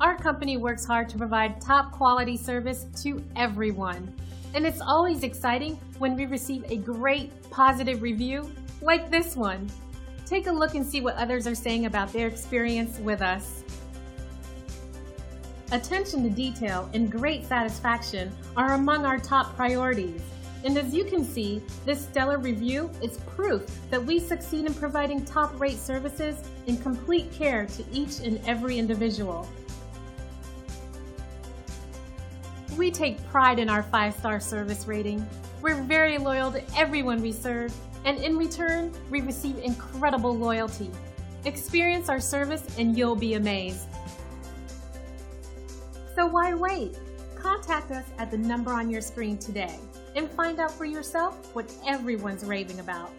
Our company works hard to provide top quality service to everyone. And it's always exciting when we receive a great positive review like this one. Take a look and see what others are saying about their experience with us. Attention to detail and great satisfaction are among our top priorities. And as you can see, this stellar review is proof that we succeed in providing top-rate services and complete care to each and every individual. We take pride in our 5-star service rating. We're very loyal to everyone we serve, and in return, we receive incredible loyalty. Experience our service and you'll be amazed. So why wait? Contact us at the number on your screen today and find out for yourself what everyone's raving about.